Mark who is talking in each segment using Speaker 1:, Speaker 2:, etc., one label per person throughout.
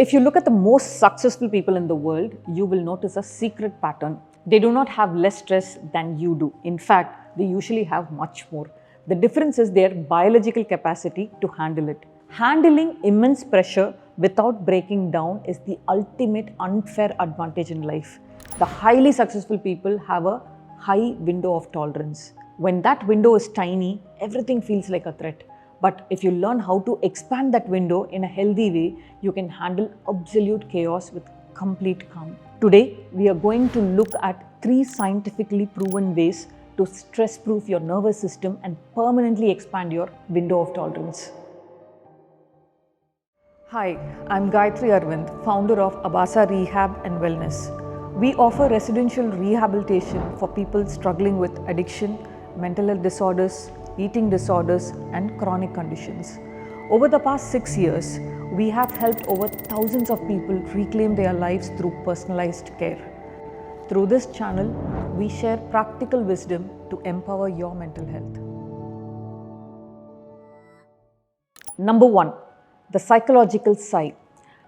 Speaker 1: If you look at the most successful people in the world, you will notice a secret pattern. They do not have less stress than you do. In fact, they usually have much more. The difference is their biological capacity to handle it. Handling immense pressure without breaking down is the ultimate unfair advantage in life. The highly successful people have a high window of tolerance. When that window is tiny, everything feels like a threat. But if you learn how to expand that window in a healthy way, you can handle absolute chaos with complete calm. Today, we are going to look at 3 scientifically proven ways to stress-proof your nervous system and permanently expand your window of tolerance. Hi, I'm Gayatri Arvind, founder of Abhasa Rehab and Wellness. We offer residential rehabilitation for people struggling with addiction, mental health disorders, eating disorders, and chronic conditions. Over the past 6 years, we have helped over thousands of people reclaim their lives through personalized care. Through this channel, we share practical wisdom to empower your mental health. Number 1. The psychological sigh.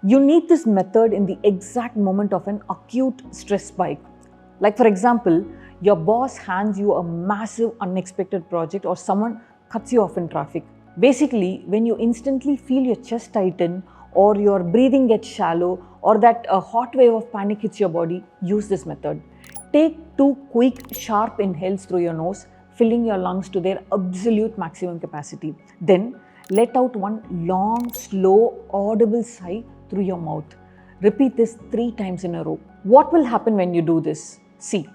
Speaker 1: You need this method in the exact moment of an acute stress spike. Like for example, your boss hands you a massive unexpected project or someone cuts you off in traffic. Basically, when you instantly feel your chest tighten or your breathing gets shallow or that a hot wave of panic hits your body, use this method. Take 2 quick, sharp inhales through your nose, filling your lungs to their absolute maximum capacity. Then, let out 1 long, slow, audible sigh through your mouth. Repeat this 3 times in a row. What will happen when you do this? See,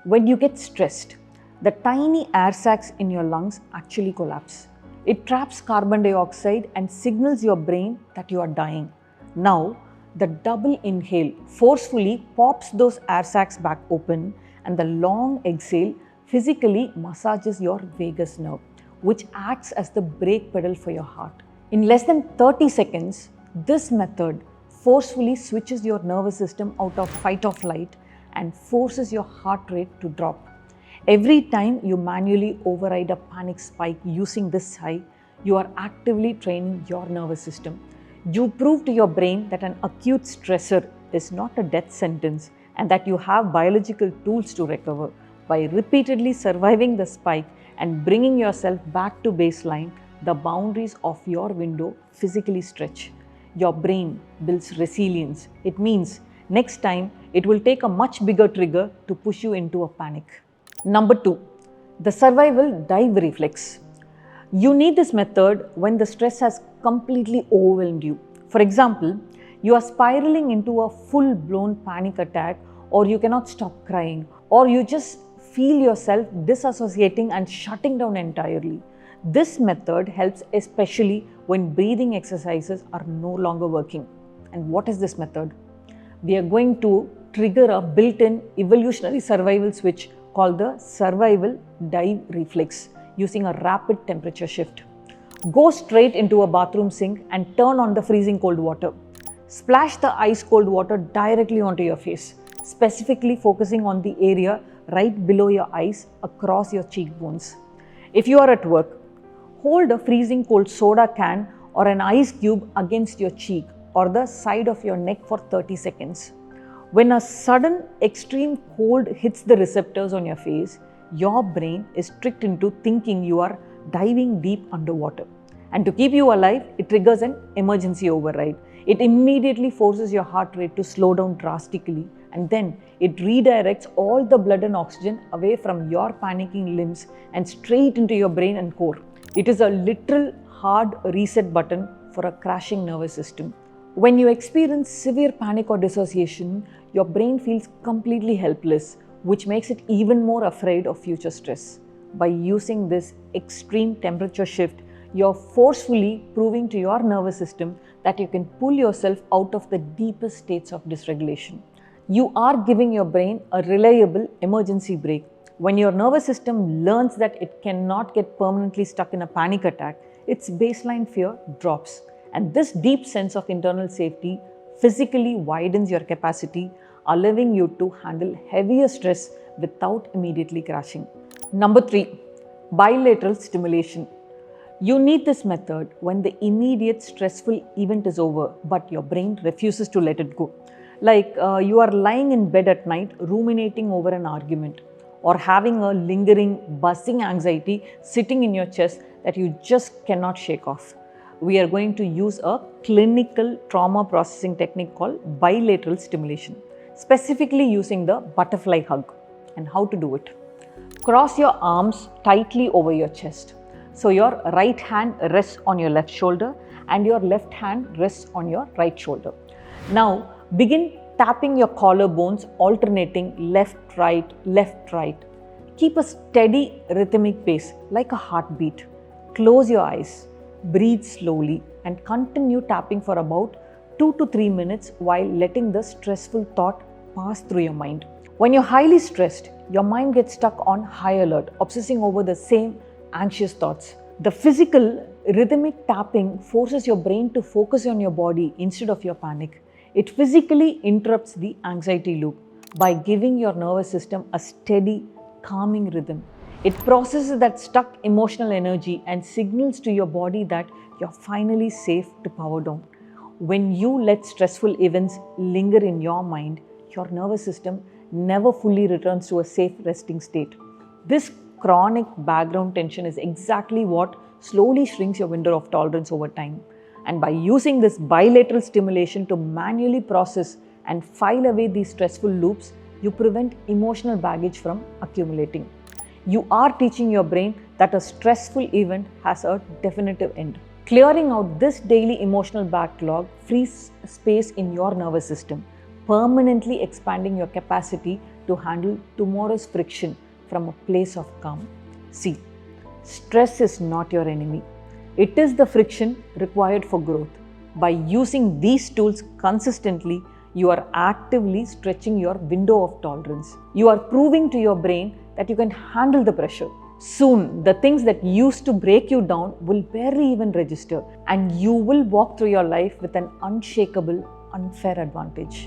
Speaker 1: when you get stressed, the tiny air sacs in your lungs actually collapse. It traps carbon dioxide and signals your brain that you are dying. Now, the double inhale forcefully pops those air sacs back open, and the long exhale physically massages your vagus nerve, which acts as the brake pedal for your heart. In less than 30 seconds, this method forcefully switches your nervous system out of fight or flight and forces your heart rate to drop. Every time you manually override a panic spike using this sigh, you are actively training your nervous system. You prove to your brain that an acute stressor is not a death sentence and that you have biological tools to recover. By repeatedly surviving the spike and bringing yourself back to baseline, the boundaries of your window physically stretch. Your brain builds resilience. It means next time it will take a much bigger trigger to push you into a panic. Number 2, the survival dive reflex. You need this method when the stress has completely overwhelmed you. For example, you are spiraling into a full-blown panic attack, or you cannot stop crying, or you just feel yourself disassociating and shutting down entirely. This method helps especially when breathing exercises are no longer working. And what is this method? We are going to trigger a built-in evolutionary survival switch called the survival dive reflex using a rapid temperature shift. Go straight into a bathroom sink and turn on the freezing cold water. Splash the ice cold water directly onto your face, specifically focusing on the area right below your eyes across your cheekbones. If you are at work, hold a freezing cold soda can or an ice cube against your cheek or the side of your neck for 30 seconds. When a sudden extreme cold hits the receptors on your face, your brain is tricked into thinking you are diving deep underwater. And to keep you alive, it triggers an emergency override. It immediately forces your heart rate to slow down drastically, and then it redirects all the blood and oxygen away from your panicking limbs and straight into your brain and core. It is a literal hard reset button for a crashing nervous system. When you experience severe panic or dissociation, your brain feels completely helpless, which makes it even more afraid of future stress. By using this extreme temperature shift, you're forcefully proving to your nervous system that you can pull yourself out of the deepest states of dysregulation. You are giving your brain a reliable emergency brake. When your nervous system learns that it cannot get permanently stuck in a panic attack, its baseline fear drops. And this deep sense of internal safety physically widens your capacity, allowing you to handle heavier stress without immediately crashing. Number 3, bilateral stimulation. You need this method when the immediate stressful event is over, but your brain refuses to let it go. Like you are lying in bed at night ruminating over an argument, or having a lingering, buzzing anxiety sitting in your chest that you just cannot shake off. We are going to use a clinical trauma processing technique called bilateral stimulation, specifically using the butterfly hug. And how to do it? Cross your arms tightly over your chest. So your right hand rests on your left shoulder and your left hand rests on your right shoulder. Now begin tapping your collarbones, alternating left, right, left, right. Keep a steady rhythmic pace like a heartbeat. Close your eyes, breathe slowly, and continue tapping for about 2 to 3 minutes while letting the stressful thought pass through your mind. When you're highly stressed, your mind gets stuck on high alert, obsessing over the same anxious thoughts. The physical rhythmic tapping forces your brain to focus on your body instead of your panic. It physically interrupts the anxiety loop by giving your nervous system a steady, calming rhythm. It processes that stuck emotional energy and signals to your body that you're finally safe to power down. When you let stressful events linger in your mind, your nervous system never fully returns to a safe resting state. This chronic background tension is exactly what slowly shrinks your window of tolerance over time. And by using this bilateral stimulation to manually process and file away these stressful loops, you prevent emotional baggage from accumulating. You are teaching your brain that a stressful event has a definitive end. Clearing out this daily emotional backlog frees space in your nervous system, permanently expanding your capacity to handle tomorrow's friction from a place of calm. See, stress is not your enemy. It is the friction required for growth. By using these tools consistently, you are actively stretching your window of tolerance. You are proving to your brain that you can handle the pressure. Soon, the things that used to break you down will barely even register, and you will walk through your life with an unshakable, unfair advantage.